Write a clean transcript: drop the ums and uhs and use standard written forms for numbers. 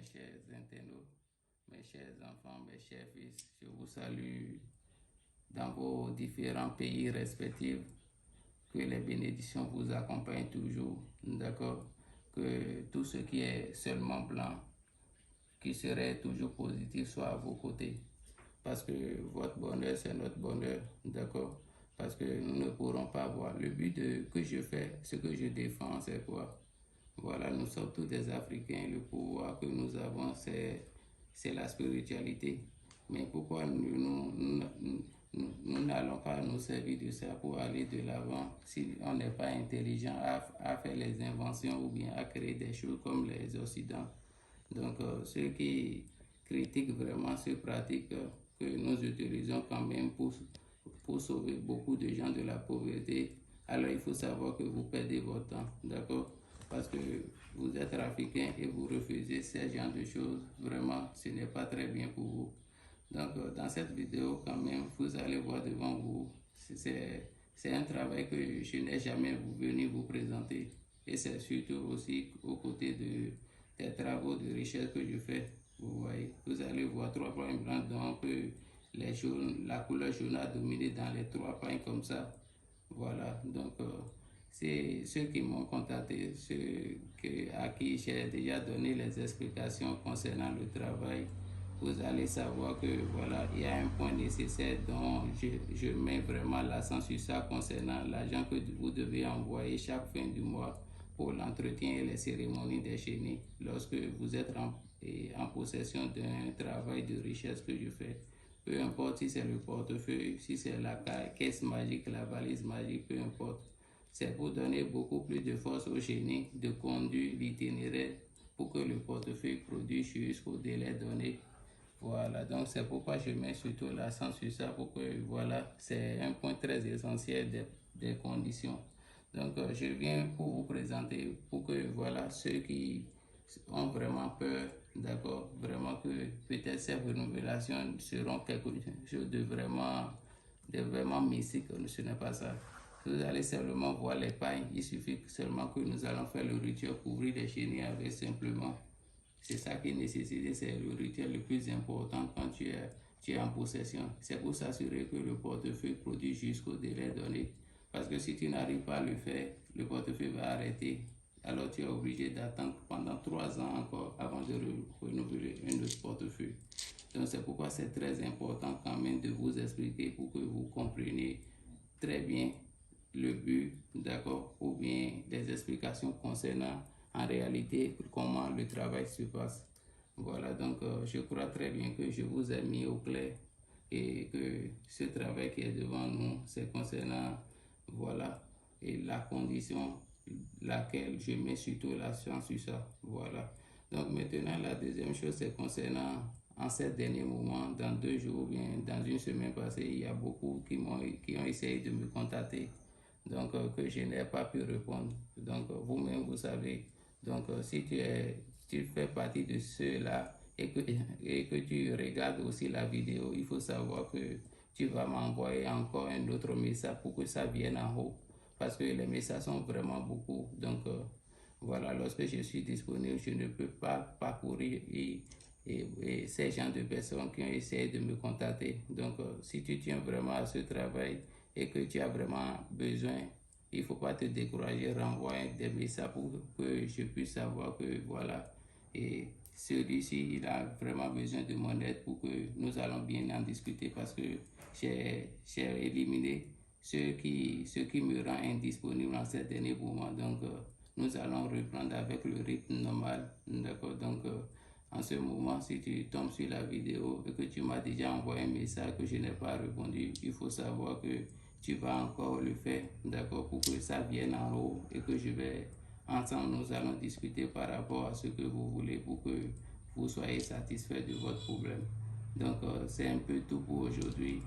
mes chers internautes, mes chers enfants, mes chers fils. Je vous salue dans vos différents pays respectifs. Que les bénédictions vous accompagnent toujours, d'accord? Que tout ce qui est seulement blanc, qui serait toujours positif, soit à vos côtés. Parce que votre bonheur, c'est notre bonheur, d'accord? Parce que nous ne pourrons pas voir. Le but que je fais, ce que je défends, c'est quoi? Voilà, nous sommes tous des Africains. Le pouvoir que nous avons, c'est la spiritualité. Mais pourquoi nous n'allons pas nous servir de ça pour aller de l'avant si on n'est pas intelligent à faire les inventions ou bien à créer des choses comme les Occidentaux? Donc, ceux qui critiquent vraiment ces pratiques que nous utilisons quand même pour sauver beaucoup de gens de la pauvreté, alors il faut savoir que vous perdez votre temps, d'accord? Parce que vous êtes africain et vous refusez ce genre de choses, vraiment, ce n'est pas très bien pour vous. Donc, dans cette vidéo, quand même, vous allez voir devant vous, c'est un travail que je n'ai jamais venu vous présenter. Et c'est surtout aussi aux côtés des travaux de recherche que je fais. Vous voyez, vous allez voir 3 points blancs, donc la couleur jaune a dominé dans les 3 points comme ça. Voilà, donc c'est ceux qui m'ont contacté, à qui j'ai déjà donné les explications concernant le travail. Vous allez savoir que voilà, il y a un point nécessaire dont je mets vraiment l'accent sur ça concernant l'argent que vous devez envoyer chaque fin du mois pour l'entretien et les cérémonies des chenilles lorsque vous êtes en possession d'un travail de richesse que je fais. Peu importe si c'est le portefeuille, si c'est la caisse magique, la valise magique, peu importe. C'est pour donner beaucoup plus de force au génie de conduire l'itinéraire pour que le portefeuille produise jusqu'au délai donné. Voilà, donc c'est pourquoi je mets surtout l'accent sur ça, pour que, voilà, c'est un point très essentiel des conditions. Donc, je viens pour vous présenter, pour que, voilà, ceux qui ont vraiment peur, d'accord, vraiment que peut-être ces renouvellations seront quelque chose de vraiment mystique, ce n'est pas ça. Vous allez simplement voir les pailles, il suffit seulement que nous allons faire le rituel, couvrir les chenilles avec simplement. C'est ça qui est nécessité, c'est le rituel le plus important quand tu es en possession. C'est pour s'assurer que le portefeuille produit jusqu'au délai donné. Parce que si tu n'arrives pas à le faire, le portefeuille va arrêter. Alors tu es obligé d'attendre pendant 3 ans encore avant de renouveler un autre portefeuille. Donc c'est pourquoi c'est très important quand même de vous expliquer pour que vous compreniez très bien le but, d'accord, ou bien des explications concernant en réalité comment le travail se passe. Voilà, donc je crois très bien que je vous ai mis au clair et que ce travail qui est devant nous, c'est concernant, voilà, et la condition laquelle je mets surtout l'accent sur ça. Voilà. Donc maintenant, la deuxième chose, c'est concernant en ces derniers moments, dans 2 jours, bien dans une semaine passée, il y a beaucoup qui ont essayé de me contacter, donc que je n'ai pas pu répondre. Donc vous-même, vous savez. Donc si tu fais partie de ceux-là et que tu regardes aussi la vidéo, il faut savoir que tu vas m'envoyer encore un autre message pour que ça vienne en haut. Parce que les messages sont vraiment beaucoup. Donc voilà, lorsque je suis disponible, je ne peux pas parcourir et ces gens de personnes qui ont essayé de me contacter. Donc, si tu tiens vraiment à ce travail et que tu as vraiment besoin, il ne faut pas te décourager, renvoyer des messages pour que je puisse savoir que voilà, et celui-ci, il a vraiment besoin de mon aide pour que nous allons bien en discuter, parce que j'ai éliminé ce qui me rend indisponible en ces derniers moments. Donc, nous allons reprendre avec le rythme normal. D'accord? Donc, en ce moment, si tu tombes sur la vidéo et que tu m'as déjà envoyé un message que je n'ai pas répondu, il faut savoir que tu vas encore le faire, d'accord, pour que ça vienne en haut et que ensemble, nous allons discuter par rapport à ce que vous voulez pour que vous soyez satisfait de votre problème. Donc, c'est un peu tout pour aujourd'hui.